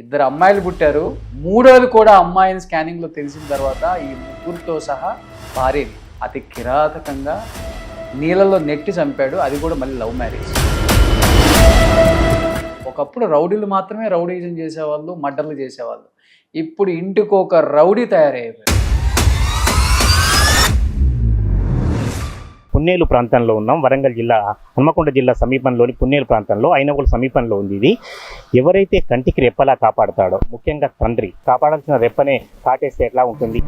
ఇద్దరు అమ్మాయిలు పుట్టారు. మూడోది కూడా అమ్మాయిని స్కానింగ్లో తెలిసిన తర్వాత ఈ ముగ్గురితో సహా భార్యని అతి కిరాతకంగా నీళ్ళలో నెట్టి చంపాడు. అది కూడా మళ్ళీ లవ్ మ్యారేజ్. ఒకప్పుడు రౌడీలు మాత్రమే రౌడీజం చేసేవాళ్ళు, మర్డర్లు చేసేవాళ్ళు. ఇప్పుడు ఇంటికి ఒక రౌడీ తయారయ్యారు. పున్నేలు ప్రాంతంలో ఉన్నాం. వరంగల్ జిల్లా హన్మకొండ జిల్లా సమీపంలోని పున్నేలు ప్రాంతంలో ఐనగోలు సమీపంలో ఉంది ఇది. ఎవరైతే కంటికి రెప్పలా కాపాడతాడో, ముఖ్యంగా తండ్రి కాపాడాల్సిన రెప్పనే కాటేస్తే ఎట్లా ఉంటుంది?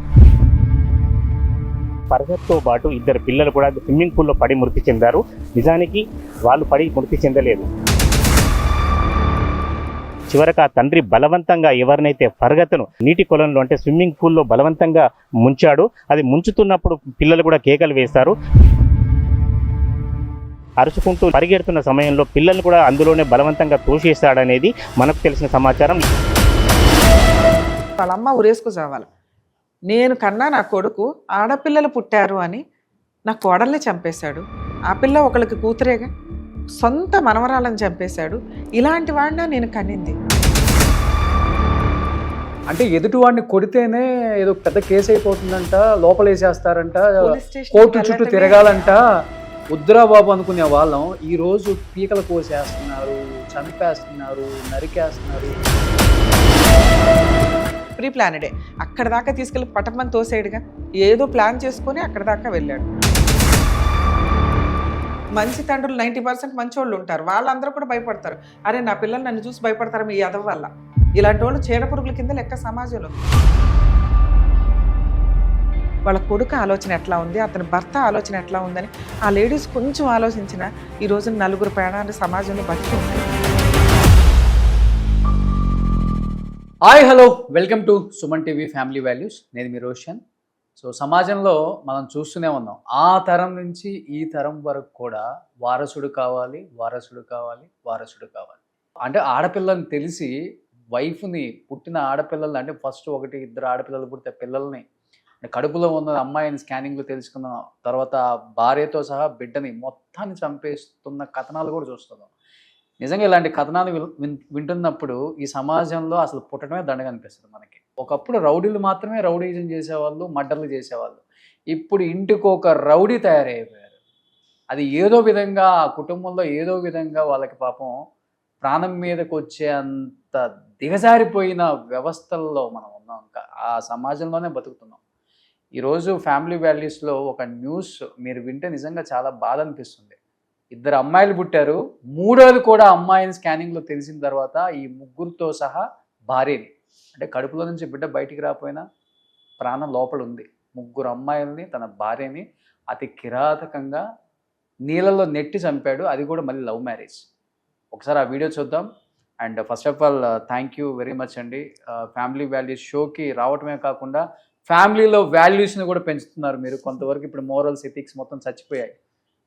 పరగత్తో పాటు ఇద్దరు పిల్లలు కూడా స్విమ్మింగ్ పూల్లో పడి మృతి చెందారు. నిజానికి వాళ్ళు పడి మృతి చెందలేదు. చివరకు ఆ తండ్రి బలవంతంగా ఎవరినైతే ఫర్గత్ను నీటి కొలంలో అంటే స్విమ్మింగ్ పూల్లో బలవంతంగా ముంచాడు. అది ముంచుతున్నప్పుడు పిల్లలు కూడా కేకలు వేశారు. అరుచుకుంటూ పరిగెడుతున్న సమయంలో పిల్లలు కూడా అందులోనే బలవంతంగా తోసేస్తాడనేది మనకు తెలిసిన సమాచారం. వాళ్ళమ్మ ఉరేసుకు చావాలి. నేను కన్నా నా కొడుకు ఆడపిల్లలు పుట్టారు అని నా కోడల్ని చంపేశాడు. ఆ పిల్ల ఒకళ్ళకి కూతురేగా, సొంత మనవరాలను చంపేశాడు. ఇలాంటి వాడినా నేను కనింది. అంటే ఎదుటివాడిని కొడితేనే ఏదో పెద్ద కేసు అయిపోతుందంట, లోపలేసేస్తారంట, పోలీస్ స్టేషన్ కోర్టు చుట్టూ వెళ్ళటమే. తిరగాలంట. వద్దురా బాబు అనుకునే వాళ్ళం ఈరోజు పీకలు కోసేస్తున్నారు, చంపేస్తున్నారు, నరికేస్తున్నారు. ప్రీ ప్లానెడే. అక్కడ దాకా తీసుకెళ్ళి పటమని తోసేడుగా, ఏదో ప్లాన్ చేసుకొని అక్కడ దాకా వెళ్ళాడు. మంచి తండ్రులు 90% మంచోళ్ళు ఉంటారు. వాళ్ళందరూ కూడా భయపడతారు. అరే నా పిల్లలు నన్ను చూసి భయపడతారు మీ యాదవ్ వల్ల. ఇలాంటి వాళ్ళు చీడపురుగుల కింద లెక్క సమాజంలో. వాళ్ళ కొడుకు ఆలోచన ఎట్లా ఉంది, అతని భర్త ఆలోచన ఎట్లా ఉందని ఆ లేడీస్ కొంచెం ఆలోచించిన ఈ రోజు నలుగురు ప్రాణాలు సమాజంలో బతికి ఉంటాయి. Hi hello, welcome to Suman TV family values. నేను మీ రోషన్. సో సమాజంలో మనం చూస్తూనే ఉన్నాం, ఆ తరం నుంచి ఈ తరం వరకు కూడా వారసుడు కావాలి, వారసుడు కావాలి, వారసుడు కావాలి. అంటే ఆడపిల్లని తెలిసి వైఫ్ని, పుట్టిన ఆడపిల్లల్ని, అంటే ఫస్ట్ ఒకటి ఇద్దరు ఆడపిల్లలు పుడితే పిల్లల్ని, కడుపులో ఉన్న అమ్మాయిని స్కానింగ్లో తెలుసుకున్న తర్వాత భార్యతో సహా బిడ్డని మొత్తాన్ని చంపేస్తున్న కథనాలు కూడా చూస్తున్నాం. నిజంగా ఇలాంటి కథనాలు వింటున్నప్పుడు ఈ సమాజంలో అసలు పుట్టడమే దండగా అనిపిస్తుంది మనకి. ఒకప్పుడు రౌడీలు మాత్రమే రౌడీజం చేసేవాళ్ళు, మర్డర్లు చేసేవాళ్ళు. ఇప్పుడు ఇంటికి ఒక రౌడీ తయారైపోయారు. అది ఏదో విధంగా ఆ కుటుంబంలో ఏదో విధంగా వాళ్ళకి పాపం ప్రాణం మీదకి వచ్చే అంత దిగజారిపోయిన వ్యవస్థల్లో మనం ఉన్నాం. ఇంకా ఆ సమాజంలోనే బతుకుతున్నాం. ఈరోజు ఫ్యామిలీ వాల్యూస్లో ఒక న్యూస్ మీరు వింటే నిజంగా చాలా బాధ అనిపిస్తుంది. ఇద్దరు అమ్మాయిలు పుట్టారు. మూడోది కూడా అమ్మాయిని స్కానింగ్లో తెలిసిన తర్వాత ఈ ముగ్గురితో సహా భార్యని, అంటే కడుపులో నుంచి బిడ్డ బయటికి రాకపోయినా ప్రాణం లోపల ఉంది. ముగ్గురు అమ్మాయిల్ని, తన భార్యని అతి కిరాతకంగా నీళ్ళలో నెట్టి చంపాడు. అది కూడా మళ్ళీ లవ్ మ్యారేజ్. ఒకసారి ఆ వీడియో చూద్దాం. And first of all thank you very much అండి. ఫ్యామిలీ వాల్యూస్ షోకి రావటమే కాకుండా ఫ్యామిలీలో వాల్యూస్ని కూడా పెంచుతున్నారు మీరు. కొంతవరకు ఇప్పుడు మోరల్స్, ఎథిక్స్ మొత్తం చచ్చిపోయాయి.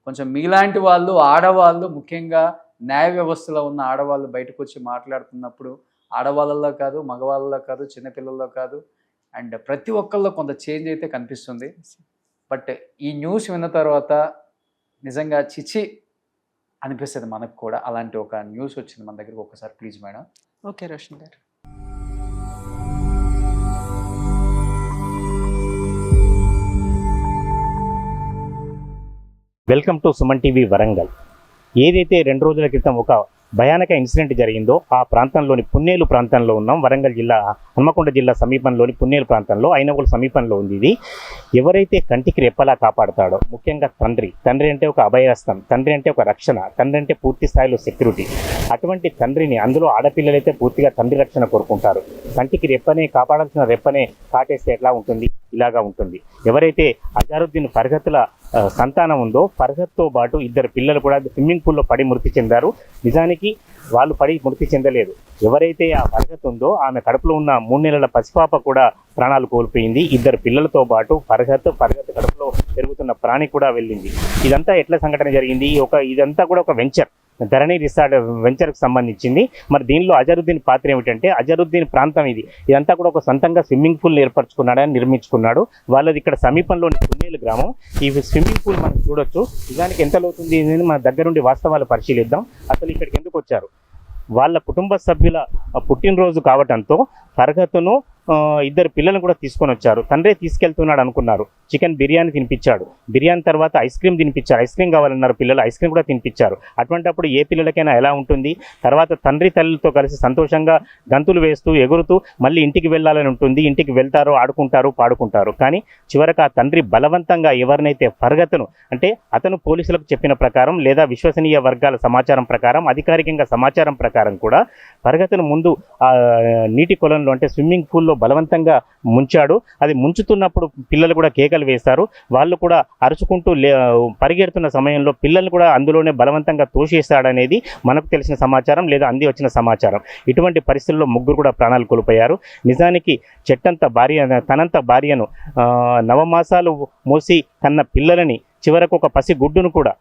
కొంచెం మీలాంటి వాళ్ళు, ఆడవాళ్ళు, ముఖ్యంగా న్యాయ వ్యవస్థలో ఉన్న ఆడవాళ్ళు బయటకు వచ్చి మాట్లాడుతున్నప్పుడు ఆడవాళ్ళలో కాదు, మగవాళ్ళలో కాదు, చిన్నపిల్లల్లో కాదు, అండ్ ప్రతి ఒక్కళ్ళలో కొంత చేంజ్ అయితే కనిపిస్తుంది. బట్ ఈ న్యూస్ విన్న తర్వాత నిజంగా చిచి అనిపిస్తుంది మనకు కూడా. అలాంటి ఒక న్యూస్ వచ్చింది మన దగ్గరికి. ఒకసారి ప్లీజ్ మేడం. ఓకే రోషన్ గారు. Welcome to Suman TV Warangal. ఏదైతే 2 రోజుల క్రితం ఒక భయానక ఇన్సిడెంట్ జరిగిందో ఆ ప్రాంతంలోని పున్నేలు ప్రాంతంలో ఉన్నాం. వరంగల్ జిల్లా హన్మకొండ జిల్లా సమీపంలోని పున్నేలు ప్రాంతంలో ఐనగోలు సమీపంలో ఉంది ఇది. ఎవరైతే కంటికి రెప్పలా కాపాడతాడో, ముఖ్యంగా తండ్రి అంటే ఒక అభయహస్తం, తండ్రి అంటే ఒక రక్షణ, తండ్రి అంటే పూర్తి స్థాయిలో సెక్యూరిటీ. అటువంటి తండ్రిని, అందులో ఆడపిల్లలైతే పూర్తిగా తండ్రి రక్షణ కోరుకుంటారు. కంటికి రెప్పనే, కాపాడాల్సిన రెప్పనే కాటేస్తే ఎట్లా ఉంటుంది? ఇలాగా ఉంటుంది. ఎవరైతే అజారుద్దీన్ ఫర్గత్ల సంతానం ఉందో, ఫర్గత్తో పాటు ఇద్దరు పిల్లలు కూడా స్విమ్మింగ్ పూల్లో పడి మృతి చెందారు. నిజానికి వాళ్ళు పడి మృతి చెందలేదు. ఎవరైతే ఆ ఫర్గత్ ఉందో ఆమె కడుపులో ఉన్న 3 నెలల పసిపాప కూడా ప్రాణాలు కోల్పోయింది. ఇద్దరు పిల్లలతో పాటు ఫర్గత్ కడుపులో పెరుగుతున్న ప్రాణి కూడా వెళ్ళింది. ఇదంతా ఎట్లా సంఘటన జరిగింది? ఇదంతా కూడా ఒక వెంచర్, ధరణి రిసార్ట్ వెంచర్కి సంబంధించింది. మరి దీనిలో అజరుద్దీన్ పాత్ర ఏమిటంటే, అజరుద్దీన్ ప్రాంతం ఇదంతా కూడా ఒక సొంతంగా స్విమ్మింగ్ పూల్ ఏర్పరచుకున్నాడని నిర్మించుకున్నాడు. వాళ్ళది ఇక్కడ సమీపంలోని పున్నేలు గ్రామం. ఈ స్విమ్మింగ్ పూల్ మనం చూడొచ్చు. నిజానికి ఎంత లోతుంది మన దగ్గరుండి వాస్తవాలు పరిశీలిద్దాం. అసలు ఇక్కడికి ఎందుకు వచ్చారు? వాళ్ళ కుటుంబ సభ్యుల పుట్టినరోజు కావడంతో ఫర్హత్ను ఇద్దరు పిల్లలను కూడా తీసుకొని వచ్చారు. తండ్రే తీసుకెళ్తున్నాడు అనుకున్నారు. చికెన్ బిర్యానీ తినిపించాడు. బిర్యానీ తర్వాత ఐస్ క్రీమ్ తినిపించారు. ఐస్ క్రీమ్ కావాలన్నారు పిల్లలు, ఐస్ క్రీమ్ కూడా తినిపించారు. అటువంటిప్పుడు ఏ పిల్లలకైనా ఎలా ఉంటుంది? తర్వాత తండ్రి తల్లితో కలిసి సంతోషంగా గంతులు వేస్తూ ఎగురుతూ మళ్ళీ ఇంటికి వెళ్ళాలని ఉంటుంది. ఇంటికి వెళ్తారు, ఆడుకుంటారు, పాడుకుంటారు. కానీ చివరికి ఆ తండ్రి బలవంతంగా ఎవరినైతే ఫర్హత్ను అంటే అతను పోలీసులకు చెప్పిన ప్రకారం లేదా విశ్వసనీయ వర్గాల సమాచారం ప్రకారం, అధికారికంగా సమాచారం ప్రకారం కూడా ఫర్హత్ను ముందు నీటి కొలంలో అంటే స్విమ్మింగ్ పూల్లో బలవంతంగా ముంచాడు. అది ముంచుతున్నప్పుడు పిల్లలు కూడా కేకలు వేశారు. వాళ్ళు కూడా అరుచుకుంటూ పరిగెడుతున్న సమయంలో పిల్లల్ని కూడా అందులోనే బలవంతంగా తోసేశాడనేది మనకు తెలిసిన సమాచారం లేదా అంది వచ్చిన సమాచారం. ఇటువంటి పరిస్థితుల్లో ముగ్గురు కూడా ప్రాణాలు కోల్పోయారు. నిజానికి తనంత భార్యను నవమాసాలు మోసి కన్న పిల్లలని చివరకు ఒక పసి గుడ్డును కూడా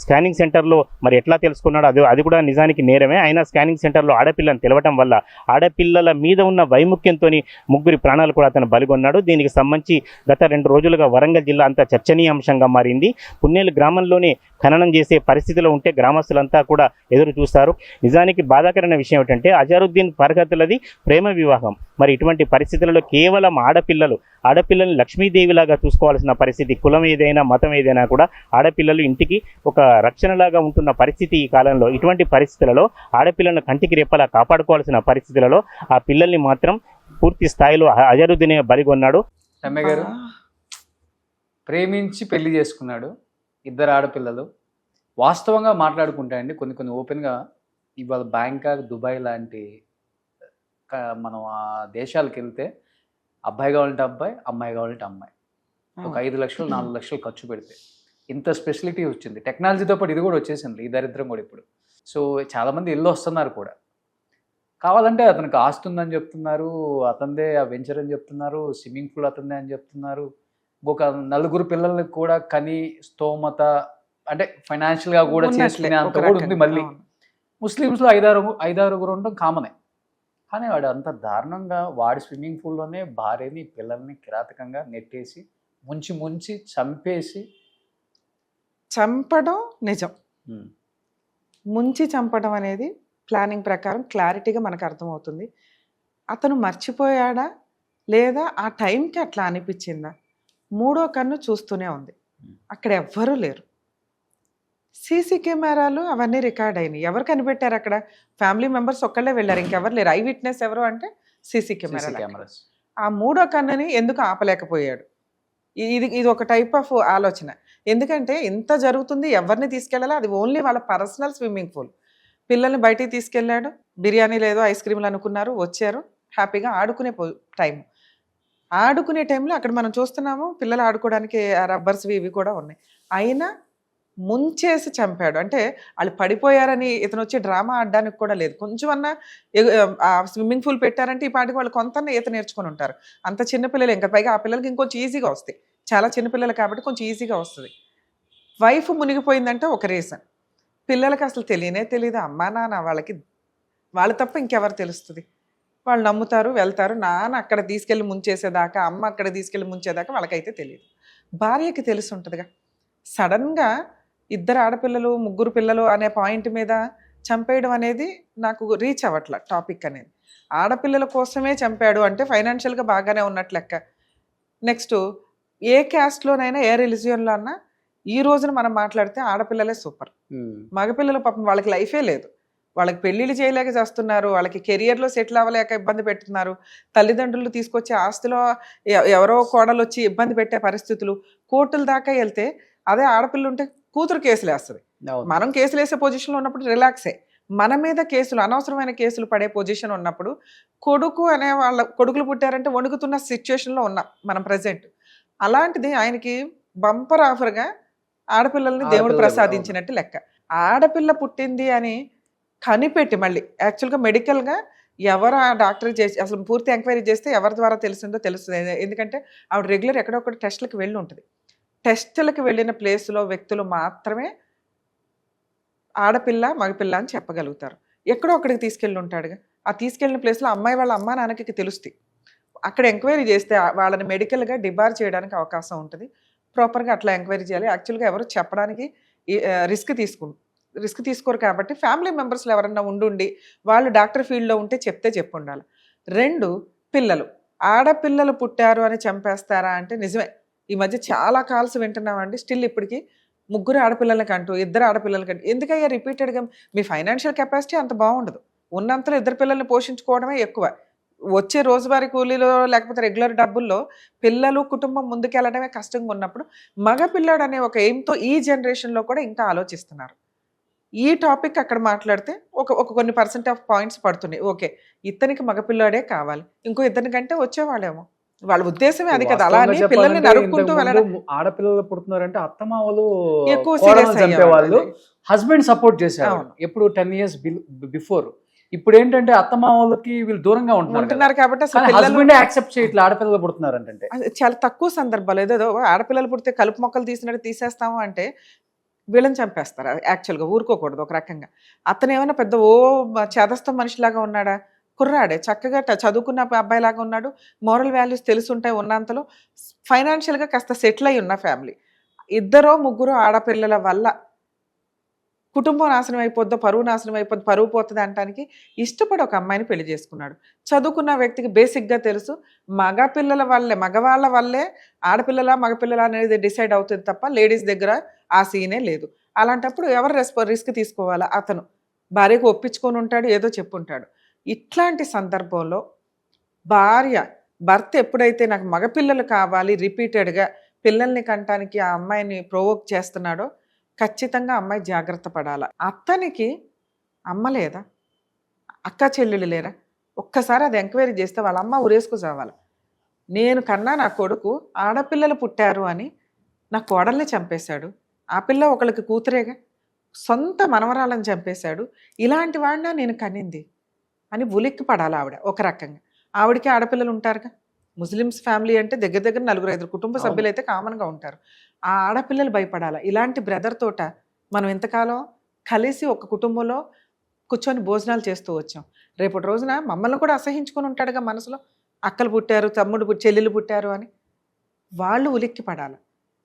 స్కానింగ్ సెంటర్లో మరి ఎట్లా తెలుసుకున్నాడో అది కూడా నిజానికి నేరమే. అయినా స్కానింగ్ సెంటర్లో ఆడపిల్లని తెలవటం వల్ల ఆడపిల్లల మీద ఉన్న వైముఖ్యంతో ముగ్గురి ప్రాణాలు కూడా అతను బలిగొన్నాడు. దీనికి సంబంధించి గత 2 రోజులుగా వరంగల్ జిల్లా అంతా చర్చనీయాంశంగా మారింది. పున్నేలు గ్రామంలోనే ఖననం చేసే పరిస్థితిలో ఉంటే గ్రామస్తులంతా కూడా ఎదురు చూస్తారు. నిజానికి బాధాకరమైన విషయం ఏమిటంటే అజారుద్దీన్ ఫర్హత్లది ప్రేమ వివాహం. మరి ఇటువంటి పరిస్థితులలో కేవలం ఆడపిల్లల్ని లక్ష్మీదేవిలాగా చూసుకోవాల్సిన పరిస్థితి. కులం ఏదైనా మతం ఏదైనా కూడా ఆడపిల్లలు ఇంటికి ఒక రక్షణలాగా ఉంటున్న పరిస్థితి ఈ కాలంలో. ఇటువంటి పరిస్థితులలో ఆడపిల్లలను కంటికి రెప్పలా కాపాడుకోవాల్సిన పరిస్థితులలో ఆ పిల్లల్ని మాత్రం పూర్తి స్థాయిలో అజరుద్దీనే బలిగొన్నాడు. రమ్య గారు ప్రేమించి పెళ్లి చేసుకున్నాడు, 2 ఆడపిల్లలు. వాస్తవంగా మాట్లాడుకుంటాయండి కొన్ని ఓపెన్గా ఇవాళ బ్యాంకాక్, దుబాయ్ లాంటి మనం ఆ దేశాలకు వెళ్తే అబ్బాయి కావాలంటే అబ్బాయి, అమ్మాయి కావాలంటే అమ్మాయి. ఒక 5 లక్షలు 4 లక్షలు ఖర్చు పెడితే ఇంత స్పెషాలిటీ వచ్చింది. టెక్నాలజీతో పాటు ఇది కూడా వచ్చేసింది, ఈ దరిద్రం కూడా ఇప్పుడు. సో చాలామంది ఇల్లు వస్తున్నారు కూడా. కావాలంటే అతనికి ఆస్తి ఉందని చెప్తున్నారు, అతనిదే ఆ వెంచర్ అని చెప్తున్నారు, స్విమ్మింగ్ పూల్ అతనిదే అని చెప్తున్నారు. ఒక 4 పిల్లలకు కూడా కని స్తోమత అంటే ఫైనాన్షియల్గా కూడా చేసుకునే అంత కూడా ఉంది. మళ్ళీ ముస్లిమ్స్లో 5-6 ఉండడం కామనే. కానీ వాడు అంత దారుణంగా వాడి స్విమ్మింగ్ పూల్లోనే భార్యని పిల్లల్ని కిరాతకంగా నెట్టేసి ముంచి చంపడం నిజం. ముంచి చంపడం అనేది ప్లానింగ్ ప్రకారం క్లారిటీగా మనకు అర్థమవుతుంది. అతను మర్చిపోయాడా లేదా ఆ టైంకి అట్లా అనిపించిందా? 3వ కన్ను చూస్తూనే ఉంది. అక్కడ ఎవ్వరూ లేరు. సీసీ కెమెరాలు అవన్నీ రికార్డ్ అయినాయి. ఎవరు కనిపెట్టారు అక్కడ? ఫ్యామిలీ మెంబర్స్ ఒక్కళ్ళే వెళ్ళారు, ఇంకెవరు లేరు. ఐ విట్నెస్ ఎవరు అంటే సీసీ కెమెరాస్. ఆ 3వ కన్నుని ఎందుకు ఆపలేకపోయాడు? ఇది ఒక టైప్ ఆఫ్ ఆలోచన. ఎందుకంటే ఇంత జరుగుతుంది, ఎవరిని తీసుకెళ్ళాలి? అది ఓన్లీ వాళ్ళ పర్సనల్ స్విమ్మింగ్ పూల్. పిల్లల్ని బయటికి తీసుకెళ్ళాడు, బిర్యానీ లేదో ఐస్ క్రీమ్లు అనుకున్నారు, వచ్చారు, హ్యాపీగా ఆడుకునే టైంలో అక్కడ మనం చూస్తున్నాము పిల్లలు ఆడుకోవడానికి రబ్బర్స్ ఇవి కూడా ఉన్నాయి. అయినా ముంచేసి చంపాడు. అంటే వాళ్ళు పడిపోయారని ఇతను వచ్చి డ్రామా ఆడడానికి కూడా లేదు. కొంచెమన్నా స్విమ్మింగ్ పూల్ పెట్టారంటే ఈ పాటికి వాళ్ళు కొంత ఈత నేర్చుకొని ఉంటారు. అంత చిన్నపిల్లలు ఇంకా, పైగా ఆ పిల్లలకి ఇంకొంచెం ఈజీగా వస్తాయి. చాలా చిన్నపిల్లలు కాబట్టి కొంచెం ఈజీగా వస్తుంది. వైఫ్ మునిగిపోయిందంటే ఒక రీజన్. పిల్లలకి అసలు తెలియదు. అమ్మా నాన్న వాళ్ళు తప్ప ఇంకెవరు తెలుస్తుంది? వాళ్ళు నమ్ముతారు, వెళ్తారు. నాన్న అక్కడ తీసుకెళ్ళి ముంచేసేదాకా, అమ్మ అక్కడ తీసుకెళ్ళి ముంచేదాకా వాళ్ళకైతే తెలియదు. భార్యకి తెలిసి ఉంటుందిగా. సడన్గా 2 ఆడపిల్లలు 3 పిల్లలు అనే పాయింట్ మీద చంపేయడం అనేది నాకు రీచ్ అవ్వట్ల టాపిక్ అనేది. ఆడపిల్లల కోసమే చంపాడు అంటే ఫైనాన్షియల్గా బాగానే ఉన్నట్లు లెక్క. నెక్స్ట్ ఏ క్యాస్ట్లోనైనా ఏ రిలీజియన్లో అన్నా ఈ రోజున మనం మాట్లాడితే ఆడపిల్లలే సూపర్. మగపిల్లలు పాపం వాళ్ళకి లైఫే లేదు. వాళ్ళకి పెళ్ళిళ్ళు చేయలేక చేస్తున్నారు, వాళ్ళకి కెరియర్లో సెటిల్ అవ్వలేక ఇబ్బంది పెడుతున్నారు. తల్లిదండ్రులు తీసుకొచ్చే ఆస్తిలో ఎవరో కోడలు వచ్చి ఇబ్బంది పెట్టే పరిస్థితులు. కోర్టుల దాకా వెళ్తే అదే ఆడపిల్ల ఉంటే కూతురు కేసులు వేస్తుంది. మనం కేసులు వేసే పొజిషన్లో ఉన్నప్పుడు రిలాక్సే. మన మీద కేసులు, అనవసరమైన కేసులు పడే పొజిషన్ ఉన్నప్పుడు కొడుకు అనే కొడుకులు పుట్టారంటే వణుకుతున్న సిచ్యువేషన్లో ఉన్నాం మనం ప్రజెంట్. అలాంటిది ఆయనకి బంపర్ ఆఫర్గా ఆడపిల్లల్ని దేవుడు ప్రసాదించినట్టు లెక్క. ఆడపిల్ల పుట్టింది అని కనిపెట్టి మళ్ళీ యాక్చువల్గా మెడికల్గా ఎవరు ఆ డాక్టర్ చేసి అసలు పూర్తి ఎంక్వైరీ చేస్తే ఎవరి ద్వారా తెలిసిందో తెలుస్తుంది. ఎందుకంటే ఆవిడ రెగ్యులర్ ఎక్కడొక్కడ టెస్టులకు వెళ్ళి ఉంటుంది. టెస్టులకు వెళ్ళిన ప్లేస్లో వ్యక్తులు మాత్రమే ఆడపిల్ల మగపిల్ల అని చెప్పగలుగుతారు. ఎక్కడో అక్కడికి తీసుకెళ్ళి ఉంటాడుగా. ఆ తీసుకెళ్ళిన ప్లేస్లో అమ్మాయి వాళ్ళ అమ్మా నాన్నకి తెలుస్తాయి. అక్కడ ఎంక్వైరీ చేస్తే వాళ్ళని మెడికల్గా డిబార్ చేయడానికి అవకాశం ఉంటుంది. ప్రాపర్గా అట్లా ఎంక్వైరీ చేయాలి. యాక్చువల్గా ఎవరు చెప్పడానికి రిస్క్ రిస్క్ తీసుకోరు కాబట్టి ఫ్యామిలీ మెంబర్స్లో ఎవరన్నా ఉండి వాళ్ళు డాక్టర్ ఫీల్డ్లో ఉంటే చెప్పు ఉండాలి. 2, పిల్లలు. ఆడపిల్లలు పుట్టారు అని చంపేస్తారా అంటే నిజమే. ఈ మధ్య చాలా కాల్స్ వింటున్నామండి. స్టిల్ ఇప్పటికి 3 ఆడపిల్లలకంటూ 2 ఆడపిల్లలకంటూ ఎందుకయ్యా రిపీటెడ్గా మీ ఫైనాన్షియల్ కెపాసిటీ అంత బాగుండదు. ఉన్నంతలో 2 పిల్లల్ని పోషించుకోవడమే ఎక్కువ. వచ్చే రోజువారీ కూలీలో లేకపోతే రెగ్యులర్ డబ్బుల్లో పిల్లలు కుటుంబం ముందుకెళ్ళడమే కష్టంగా ఉన్నప్పుడు మగ పిల్లాడు అనే ఒక ఎయిమ్తో ఈ జనరేషన్లో కూడా ఇంకా ఆలోచిస్తున్నారు. ఈ టాపిక్ అక్కడ మాట్లాడితే ఒక కొన్ని పర్సెంట్ ఆఫ్ పాయింట్స్ పడుతున్నాయి. ఓకే, ఇతనికి మగపిల్లాడే కావాలి, ఇంకో ఇతని కంటే వచ్చేవాళ్ళేమో. వాళ్ళ ఉద్దేశమే అది కదా. అలా అని పిల్లల్ని నరుక్కుంటూ వెళ్ళడం. ఆడపిల్లలు పుడుతున్నారంటే అత్తమామలు ఎక్కువ కోడలను సీరియస్ చంపేవాళ్ళు, హస్బెండ్ సపోర్ట్ చేసేవారు అవును. ఎప్పుడు 10 years బిఫోర్. ఇప్పుడు ఏంటంటే అత్తమామలకి వీళ్ళు దూరంగా ఉంటున్నారు కాబట్టి అసలు పిల్లలు హస్బెండ్ యాక్సెప్ట్ చేయట్లేదు ఆడపిల్లలు పుడుతున్నారంటే. అది చాలా తక్కువ సందర్భాలు. ఏదో ఆడపిల్లలు పుడితే కలుపు మొక్కలు తీసినట్టు తీసేస్తాము అంటే వీళ్ళని చంపేస్తారు. యాక్చువల్గా ఊరుకోకూడదు ఒక రకంగా. అతను ఏమైనా పెద్ద చేదస్థం మనిషిలాగా ఉన్నాడా? కుర్రాడే, చక్కగా చదువుకున్న అబ్బాయిలాగా ఉన్నాడు. మోరల్ వాల్యూస్ తెలుసుంటాయి ఉన్నంతలో. ఫైనాన్షియల్గా కాస్త సెటిల్ అయి ఉన్న ఫ్యామిలీ. 2, 3 ఆడపిల్లల వల్ల కుటుంబం నాశనం అయిపోద్దో, పరువు నాశనం అయిపోద్ది, పరువు పోతుంది అనడానికి ఇష్టపడి ఒక అమ్మాయిని పెళ్లి చేసుకున్నాడు. చదువుకున్న వ్యక్తికి బేసిక్గా తెలుసు మగవాళ్ళ వల్లే ఆడపిల్లల మగపిల్లల అనేది డిసైడ్ అవుతుంది తప్ప లేడీస్ దగ్గర ఆ సీనే లేదు. అలాంటప్పుడు ఎవరు రిస్క్ తీసుకోవాలా? అతను భార్యకు ఒప్పించుకొని ఉంటాడు, ఏదో చెప్పుంటాడు. ఇట్లాంటి సందర్భంలో భర్త ఎప్పుడైతే నాకు మగపిల్లలు కావాలి రిపీటెడ్గా పిల్లల్ని కంటానికి ఆ అమ్మాయిని ప్రొవోక్ చేస్తున్నాడో ఖచ్చితంగా అమ్మాయి జాగ్రత్త పడాల. అతనికి అమ్మ లేదా, అక్క చెల్లెళ్ళు లేరా? ఒక్కసారి అది ఎంక్వైరీ చేస్తే వాళ్ళ అమ్మ ఉరేసుకు చావాలి. నేను కన్నా నా కొడుకు ఆడపిల్లలు పుట్టారు అని నా కోడల్ని చంపేశాడు, ఆ పిల్ల ఒకళ్ళకి కూతురేగా, సొంత మనవరాలను చంపేశాడు, ఇలాంటి వాడినా నేను కనింది అని ఉలిక్కి పడాలి ఆవిడ. ఒక రకంగా ఆవిడకి ఆడపిల్లలు ఉంటారుగా. ముస్లిమ్స్ ఫ్యామిలీ అంటే దగ్గర 4-5 కుటుంబ సభ్యులు అయితే కామన్గా ఉంటారు. ఆ ఆడపిల్లలు భయపడాలి. ఇలాంటి బ్రదర్ తోట మనం ఎంతకాలం కలిసి ఒక కుటుంబంలో కూర్చొని భోజనాలు చేస్తూ వచ్చాం. రేపటి రోజున మమ్మల్ని కూడా అసహించుకొని ఉంటాడుగా మనసులో. అక్కలు పుట్టారు, చెల్లెలు పుట్టారు అని వాళ్ళు ఉలిక్కి పడాలి.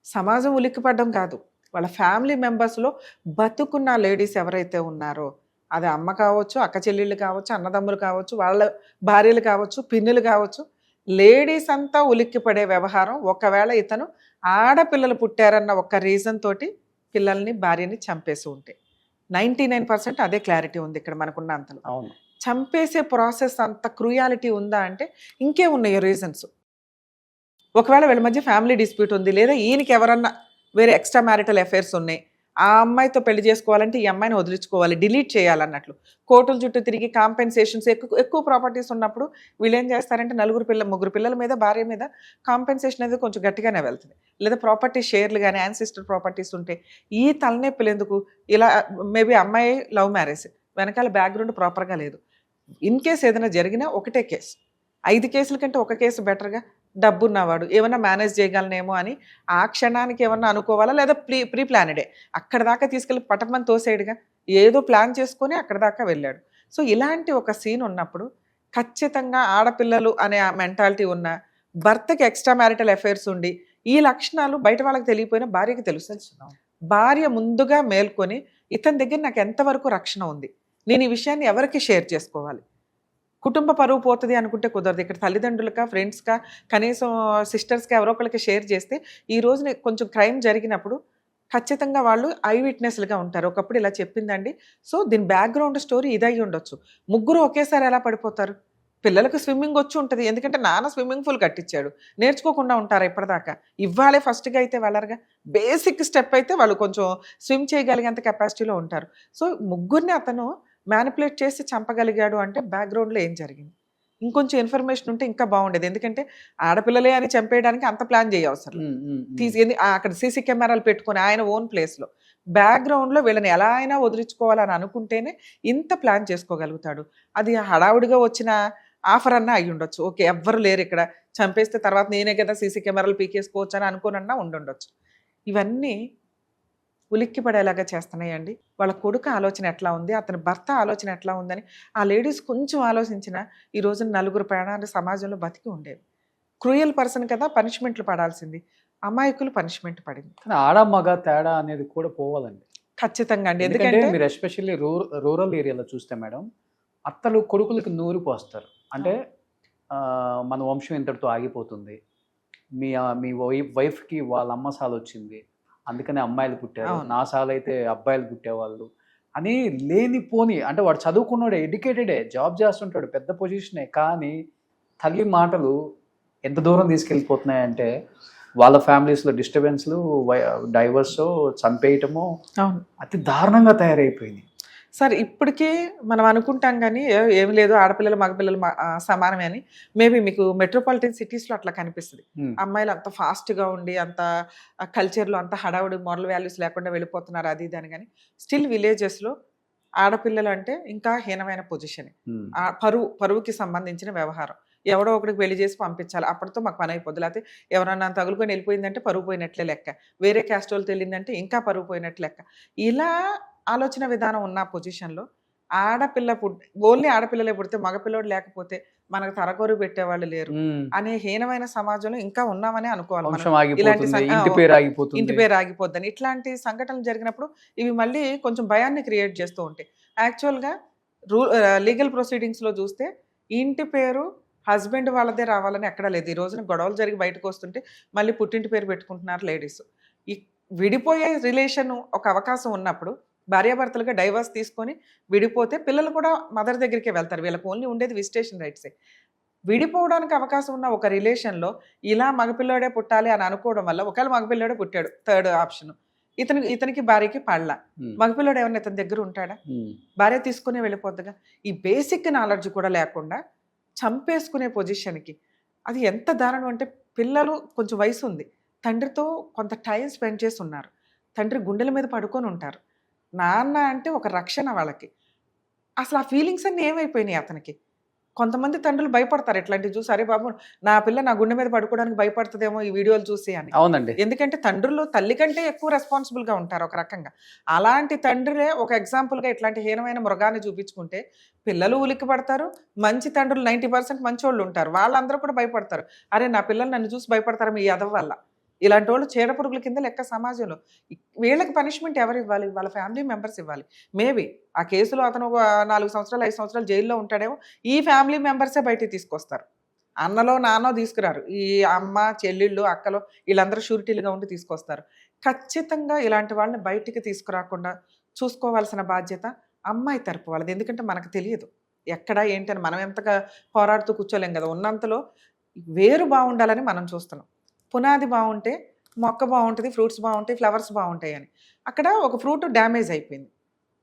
సమాజం ఉలిక్కి పడడం కాదు, వాళ్ళ ఫ్యామిలీ మెంబర్స్లో బతుకున్న లేడీస్ ఎవరైతే ఉన్నారో, అది అమ్మ కావచ్చు, అక్క చెల్లెళ్ళు కావచ్చు, అన్నదమ్ములు కావచ్చు, వాళ్ళ భార్యలు కావచ్చు, పిన్నులు కావచ్చు, లేడీస్ అంతా ఉలిక్కి పడే వ్యవహారం. ఒకవేళ ఇతను ఆడపిల్లలు పుట్టారన్న ఒక్క రీజన్ తోటి పిల్లల్ని భార్యని చంపేసి ఉంటే 99% అదే క్లారిటీ ఉంది ఇక్కడ మనకున్న అంతలో. చంపేసే ప్రాసెస్ అంత క్రూయాలిటీ ఉందా అంటే ఇంకే ఉన్నాయి రీజన్స్. ఒకవేళ వీళ్ళ మధ్య ఫ్యామిలీ డిస్ప్యూట్ ఉంది, లేదా ఈయనకి ఎవరన్నా వేరే ఎక్స్ట్రా మ్యారిటల్ అఫైర్స్ ఉన్నాయి, ఆ అమ్మాయితో పెళ్లి చేసుకోవాలంటే ఈ అమ్మాయిని వదిలించుకోవాలి, డిలీట్ చేయాలన్నట్లు కోర్టుల చుట్టూ తిరిగి కాంపెన్సేషన్స్ ఎక్కువ ప్రాపర్టీస్ ఉన్నప్పుడు వీళ్ళు ఏం చేస్తారంటే 3 పిల్లల మీద భార్య మీద కాంపెన్సేషన్ అనేది కొంచెం గట్టిగానే వెళ్తుంది. లేదా ప్రాపర్టీ షేర్లు కానీ యాన్సిస్టర్ ప్రాపర్టీస్ ఉంటే ఈ తలనొప్పులు ఎందుకు? ఇలా మేబీ అమ్మాయి లవ్ మ్యారేజ్, వెనకాల బ్యాక్గ్రౌండ్ ప్రాపర్గా లేదు. ఇన్ కేస్ ఏదైనా జరిగినా ఒకటే కేసు, 5 కేసుల కంటే ఒక కేసు బెటర్గా. డబ్బున్నవాడు ఏమన్నా మేనేజ్ చేయగలనేమో అని ఆ క్షణానికి ఏమన్నా అనుకోవాలా, లేదా ప్రీ ప్లానెడే అక్కడ దాకా తీసుకెళ్ళి పటమని తోసేడుగా, ఏదో ప్లాన్ చేసుకొని అక్కడ దాకా వెళ్ళాడు. సో ఇలాంటి ఒక సీన్ ఉన్నప్పుడు ఖచ్చితంగా ఆడపిల్లలు అనే ఆ మెంటాలిటీ ఉన్న భర్తకి ఎక్స్ట్రా మ్యారిటల్ అఫైర్స్ ఉండి ఈ లక్షణాలు బయట వాళ్ళకి తెలియపోయినా భార్యకి తెలుసు. భార్య ముందుగా మేల్కొని ఇతని దగ్గర నాకు ఎంతవరకు రక్షణ ఉంది, నేను ఈ విషయాన్ని ఎవరికి షేర్ చేసుకోవాలి. కుటుంబ పరువు పోతుంది అనుకుంటే కుదరదు. ఇక్కడ తల్లిదండ్రులకా, ఫ్రెండ్స్కా, కనీసం సిస్టర్స్గా ఎవరో ఒకరికి షేర్ చేస్తే ఈ రోజున కొంచెం క్రైమ్ జరిగినప్పుడు ఖచ్చితంగా వాళ్ళు ఐ విట్నెస్లుగా ఉంటారు. ఒకప్పుడు ఇలా చెప్పిందండి, సో దీని బ్యాక్గ్రౌండ్ స్టోరీ ఇదై ఉండొచ్చు. 3 ఒకేసారి ఎలా పడిపోతారు? పిల్లలకు స్విమ్మింగ్ వచ్చి ఉంటుంది, ఎందుకంటే నాన్న స్విమ్మింగ్ పూల్ కట్టించాడు, నేర్చుకోకుండా ఉంటారా ఇప్పటిదాకా? ఇవ్వాలే ఫస్ట్గా అయితే వెళ్ళరుగా. బేసిక్ స్టెప్ అయితే వాళ్ళు కొంచెం స్విమ్ చేయగలిగేంత కెపాసిటీలో ఉంటారు. సో 3 అతను మ్యానిపులేట్ చేసి చంపగలిగాడు అంటే బ్యాక్గ్రౌండ్లో ఏం జరిగింది? ఇంకొంచెం ఇన్ఫర్మేషన్ ఉంటే ఇంకా బాగుండేది. ఎందుకంటే ఆడపిల్లలే అని చంపేయడానికి అంత ప్లాన్ చేయవసరం. అక్కడ సీసీ కెమెరాలు పెట్టుకొని ఆయన ఓన్ ప్లేస్లో బ్యాక్గ్రౌండ్లో వీళ్ళని ఎలా అయినా వదిలించుకోవాలని అనుకుంటేనే ఇంత ప్లాన్ చేసుకోగలుగుతాడు. అది హడావుడిగా వచ్చిన ఆఫర్ అన్నా అయ్యి ఉండొచ్చు. ఓకే, ఎవ్వరు లేరు ఇక్కడ, చంపేస్తే తర్వాత నేనే కదా సీసీ కెమెరాలు పీకేసుకోవచ్చు అని అనుకోనన్నా ఉండుండొచ్చు. ఇవన్నీ ఉలిక్కి పడేలాగా చేస్తున్నాయండి. వాళ్ళ కొడుకు ఆలోచన ఎట్లా ఉంది, అతని భర్త ఆలోచన ఎట్లా ఉందని ఆ లేడీస్ కొంచెం ఆలోచించిన ఈ రోజున 4 ప్రాణాలు సమాజంలో బతికి ఉండేవి. క్రూయల్ పర్సన్ కదా పనిష్మెంట్లు పడాల్సింది, అమాయకులు పనిష్మెంట్ పడింది. ఆడ మగ తేడా అనేది కూడా పోవాలండి. ఖచ్చితంగా అండి. ఎందుకంటే ఎందుకంటే మీరు ఎస్పెషల్లీ రూరల్ ఏరియాలో చూస్తే మేడం, అత్తలు కొడుకులకి నూరి పోస్తారు. అంటే మన వంశం ఇంతటితో ఆగిపోతుంది. మీ వైఫ్‌కి వాళ్ళ అమ్మ సాలొచ్చింది. అందుకనే అమ్మాయిలు పుట్టారు. అవును. నా సాలైతే అబ్బాయిలు పుట్టేవాళ్ళు అని లేనిపోని, అంటే వాడు చదువుకున్నోడే, ఎడ్యుకేటెడే, జాబ్ చేస్తుంటాడు, పెద్ద పొజిషనే. కానీ తల్లి మాటలు ఎంత దూరం తీసుకెళ్ళిపోతున్నాయంటే వాళ్ళ ఫ్యామిలీస్‌లో డిస్టర్బెన్స్‌లు, డైవర్సో, చంపేయటమో అవును. అతి దారుణంగా తయారైపోయింది. సార్ ఇప్పటికీ మనం అనుకుంటాం కానీ ఏమి లేదు, ఆడపిల్లలు మగపిల్లలు సమానమే అని. మేబీ మీకు మెట్రోపాలిటన్ సిటీస్లో అట్లా కనిపిస్తుంది. హ్మ్. అమ్మాయిలు అంత ఫాస్ట్గా ఉండి అంత కల్చర్లో అంత హడావుడి మోరల్ వాల్యూస్ లేకుండా వెళ్ళిపోతున్నారు అది ఇది అని. కానీ స్టిల్ విలేజెస్లో ఆడపిల్లలు అంటే ఇంకా హీనమైన పొజిషన్. హ్మ్. పరువుకి సంబంధించిన వ్యవహారం. ఎవడో ఒకడికి పెళ్లి చేసి పంపించాలి, అప్పటితో మాకు పని అయిపోద్ది. లేకపోతే ఎవరన్నా తగులుకొని వెళ్ళిపోయిందంటే పరువు పోయినట్లే లెక్క. వేరే క్యాస్ట్ వాళ్ళు తెలియదంటే ఇంకా పరువు పోయినట్లు లెక్క. ఇలా ఆలోచన విధానం ఉన్న పొజిషన్లో ఓన్లీ ఆడపిల్లలే పుడితే మగపిల్లోడు లేకపోతే మనకు తరగోరు పెట్టేవాళ్ళు లేరు హ్మ్. అనే హీనమైన సమాజంలో ఇంకా ఉన్నామని అనుకోవాలి మనం. వంశం ఇలాంటి ఆగిపోతుంది, సం- ఇంటి ఆ, పేరు ఇంటి ఆగిపోతుంది. పేరు ఆగిపోద్దని ఇట్లాంటి సంఘటనలు జరిగినప్పుడు ఇవి మళ్ళీ కొంచెం భయాన్ని క్రియేట్ చేస్తూ ఉంటాయి. యాక్చువల్గా లీగల్ ప్రొసీడింగ్స్లో చూస్తే ఇంటి పేరు హస్బెండ్ వాళ్ళదే రావాలని ఎక్కడా లేదు. ఈ రోజున గొడవలు జరిగి బయటకు వస్తుంటే మళ్ళీ పుట్టింటి పేరు పెట్టుకుంటున్నారు లేడీస్. ఈ విడిపోయే రిలేషన్ ఒక అవకాశం ఉన్నప్పుడు భార్యాభర్తలుగా డైవర్స్ తీసుకొని విడిపోతే పిల్లలు కూడా మదర్ దగ్గరికే వెళ్తారు. వీళ్ళకి ఓన్లీ ఉండేది విజిటేషన్ రైట్సే. విడిపోవడానికి అవకాశం ఉన్న ఒక రిలేషన్లో ఇలా మగపిల్లాడే పుట్టాలి అని అనుకోవడం వల్ల ఒకవేళ మగపిల్లాడే పుట్టాడు, థర్డ్ ఆప్షన్, ఇతనికి భార్యకి పడలా, హ్మ్. మగపిల్లాడు ఏమన్నా ఇతని దగ్గర ఉంటాడా? హ్మ్. భార్య తీసుకునే వెళ్ళిపోద్దిగా. ఈ బేసిక్ నాలెడ్జ్ కూడా లేకుండా చంపేసుకునే పొజిషన్కి అది ఎంత దారుణం అంటే, పిల్లలు కొంచెం వయసు ఉంది, తండ్రితో కొంత టైం స్పెండ్ చేసి ఉన్నారు, తండ్రి గుండెల మీద పడుకొని ఉంటారు, నాన్న అంటే ఒక రక్షణ వాళ్ళకి. అసలు ఆ ఫీలింగ్స్ అన్నీ ఏమైపోయినాయి అతనికి. కొంతమంది తండ్రులు భయపడతారు ఇట్లాంటివి చూసి, అరే బాబు నా పిల్ల నా గుండె మీద పడుకోవడానికి భయపడుతుందేమో ఈ వీడియోలు చూసి అని. అవునండి. ఎందుకంటే తండ్రులు తల్లి కంటే ఎక్కువ రెస్పాన్సిబుల్గా ఉంటారు ఒక రకంగా. అలాంటి తండ్రులే ఒక ఎగ్జాంపుల్గా ఇట్లాంటి హీనమైన మృగాన్ని చూపించుకుంటే పిల్లలు ఉలిక్కి పడతారు. మంచి తండ్రులు 90% మంచోళ్ళు ఉంటారు, వాళ్ళందరూ కూడా భయపడతారు. అరే నా పిల్లలు నన్ను చూసి భయపడతారు మీ యదవ వల్ల. ఇలాంటి వాళ్ళు చీడపురుగుల కింద లెక్క సమాజంలో. వీళ్ళకి పనిష్మెంట్ ఎవరు ఇవ్వాలి? వాళ్ళ ఫ్యామిలీ మెంబర్స్ ఇవ్వాలి. మేబీ ఆ కేసులో అతను ఒక 4 సంవత్సరాలు 5 సంవత్సరాలు జైల్లో ఉంటాడేమో, ఈ ఫ్యామిలీ మెంబర్సే బయటికి తీసుకొస్తారు. అన్నలో నాన్నో తీసుకురారు, ఈ అమ్మ చెల్లెళ్ళు అక్కలో వీళ్ళందరూ షూరిటీలుగా ఉండి తీసుకొస్తారు. ఖచ్చితంగా ఇలాంటి వాళ్ళని బయటికి తీసుకురాకుండా చూసుకోవాల్సిన బాధ్యత అమ్మాయి తరపు వాళ్ళది. ఎందుకంటే మనకు తెలియదు ఎక్కడ ఏంటని, మనం ఎంతగా పోరాడుతూ కూర్చోలేం కదా. ఉన్నంతలో వేరు బాగుండాలని మనం చూస్తున్నాం. పునాది బాగుంటే మొక్క బాగుంటుంది, ఫ్రూట్స్ బాగుంటాయి, ఫ్లవర్స్ బాగుంటాయి అని. అక్కడ ఒక ఫ్రూట్ డ్యామేజ్ అయిపోయింది.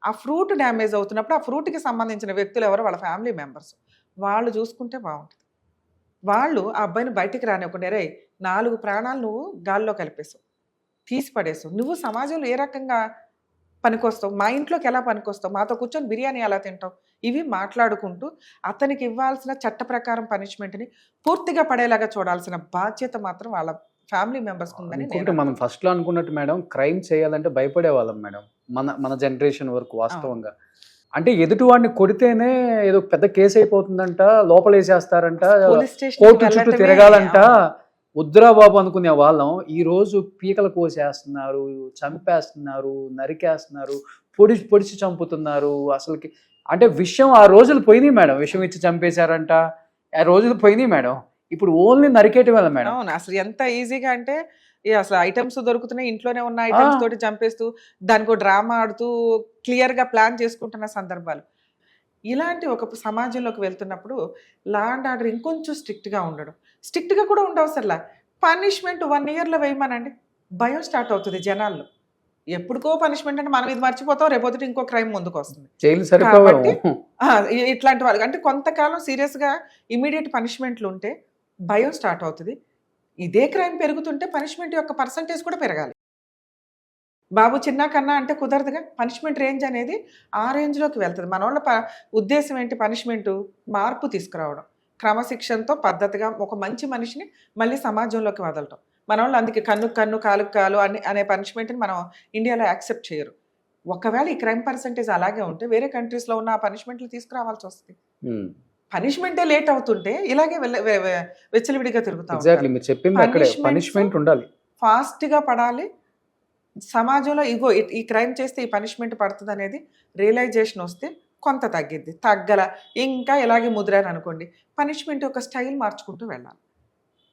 ఆ ఫ్రూట్ డ్యామేజ్ అవుతున్నప్పుడు ఆ ఫ్రూట్కి సంబంధించిన వ్యక్తులు ఎవరు? వాళ్ళ ఫ్యామిలీ మెంబర్స్. వాళ్ళు చూసుకుంటే బాగుంటుంది. వాళ్ళు ఆ అబ్బాయిని బయటికి రానివ్వకుండా, రే 4 ప్రాణాలు నువ్వు గాల్లో కలిపేసావు, తీసి పడేసావు, నువ్వు సమాజంలో ఏ రకంగా పనికొస్తావు, మా ఇంట్లోకి ఎలా పనికొస్తావు, మాతో కూర్చొని బిర్యానీ ఎలా తింటావు, ఇవి మాట్లాడుకుంటూ అతనికి ఇవ్వాల్సిన చట్ట ప్రకారం పనిష్మెంట్ని పూర్తిగా పడేలాగా చూడాల్సిన బాధ్యత మాత్రం వాళ్ళ ఫ్యామిలీ మెంబర్స్కి ఉందని నేను ఇంకొకటి మనం ఫస్ట్లో అనుకున్నట్టు మేడం, క్రైమ్ చేయాలంటే భయపడే వాళ్ళం మేడం, మన జనరేషన్ వరకు వాస్తవంగా. అంటే ఎదుటి వాడిని కొడితేనే ఏదో పెద్ద కేసు అయిపోతుందంట, లోపలేసేస్తారంట, పోలీస్ స్టేషన్ కోర్టు చుట్టూ తిరగాలంట. వద్దురా బాబు అనుకునే వాళ్ళం ఈ రోజు పీకలు కోసేస్తున్నారు, చంపేస్తున్నారు, నరికేస్తున్నారు, పొడిచి చంపుతున్నారు. అసలుకి అంటే విషయం ఆ రోజులు పోయినాయి మేడం. విషయం ఇచ్చి చంపేశారంట, ఆ రోజులు పోయినాయి మేడం. ఇప్పుడు ఓన్లీ నరికేయటం వల్ల మేడం. అవును, అసలు ఎంత ఈజీగా అంటే అసలు ఐటమ్స్ దొరుకుతున్నాయి, ఇంట్లోనే ఉన్న ఐటమ్స్ తోటి చంపేస్తూ దానికి డ్రామా ఆడుతూ క్లియర్గా ప్లాన్ చేసుకుంటున్న సందర్భాలు. ఇలాంటి ఒక సమాజంలోకి వెళ్తున్నప్పుడు లా అండ్ ఆర్డర్ ఇంకొంచెం స్ట్రిక్ట్గా ఉండడం, స్ట్రిక్ట్గా కూడా ఉండవసరలా పనిష్మెంట్ 1 ఇయర్లో వేయమనండి, భయం స్టార్ట్ అవుతుంది జనాల్లో. ఎప్పుడుకో పనిష్మెంట్ అంటే మనం ఇది మర్చిపోతాం, రేపొద్దుట ఇంకో క్రైమ్ ముందుకు వస్తుంది. జైలు సరిపోవడం. ఇట్లాంటి వాళ్ళకి అంటే కొంతకాలం సీరియస్గా ఇమీడియట్ పనిష్మెంట్లు ఉంటే భయం స్టార్ట్ అవుతుంది. ఇదే క్రైమ్ పెరుగుతుంటే పనిష్మెంట్ యొక్క పర్సంటేజ్ కూడా పెరగాలి. బాబు చిన్న కన్నా అంటే కుదరదుగా. పనిష్మెంట్ రేంజ్ అనేది ఆ రేంజ్లోకి వెళ్తుంది. మన వాళ్ళ ఉద్దేశం ఏంటి? పనిష్మెంటు మార్పు తీసుకురావడం, క్రమశిక్షణతో పద్ధతిగా ఒక మంచి మనిషిని మళ్ళీ సమాజంలోకి వదలటం. మన వాళ్ళు అందుకే కన్ను కాలుకు కాలు అనే పనిష్మెంట్ని మనం ఇండియాలో యాక్సెప్ట్ చేయరు. ఒకవేళ ఈ క్రైమ్ పర్సంటేజ్ అలాగే ఉంటే వేరే కంట్రీస్లో ఉన్న ఆ పనిష్మెంట్లు తీసుకురావాల్సి వస్తుంది. పనిష్మెంటే లేట్ అవుతుంటే ఇలాగే వెచ్చలివిడిగా తిరుగుతాం. ఎగ్జాక్ట్లీ మీరు చెప్పింది అక్కడే, పనిష్మెంట్ ఉండాలి, ఫాస్ట్గా పడాలి. సమాజంలో ఇగో ఈ క్రైమ్ చేస్తే ఈ పనిష్మెంట్ పడుతుంది అనేది రియలైజేషన్ వస్తే కొంత తగ్గిద్ది. తగ్గల ఇంకా ఇలాగే ముదిరారు అనుకోండి, పనిష్మెంట్ యొక్క స్టైల్ మార్చుకుంటూ వెళ్ళాలి.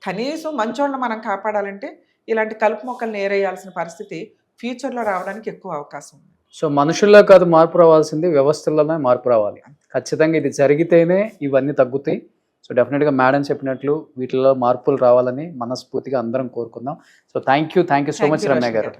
కనీసం మంచోళ్ళని మనం కాపాడాలంటే ఇలాంటి కలుపు మొక్కల్ని ఏరేయాల్సిన పరిస్థితి ఫ్యూచర్లో రావడానికి ఎక్కువ అవకాశం ఉంది. సో మనుషుల్లో కాదు మార్పు రావాల్సింది, వ్యవస్థల్లోనే మార్పు రావాలి. ఖచ్చితంగా ఇది జరిగితేనే ఇవన్నీ తగ్గుతాయి. సో డెఫినెట్గా మేడం చెప్పినట్లు వీటిలో మార్పులు రావాలని మనస్ఫూర్తిగా అందరం కోరుకుందాం. So thank you so much Ramya గారు.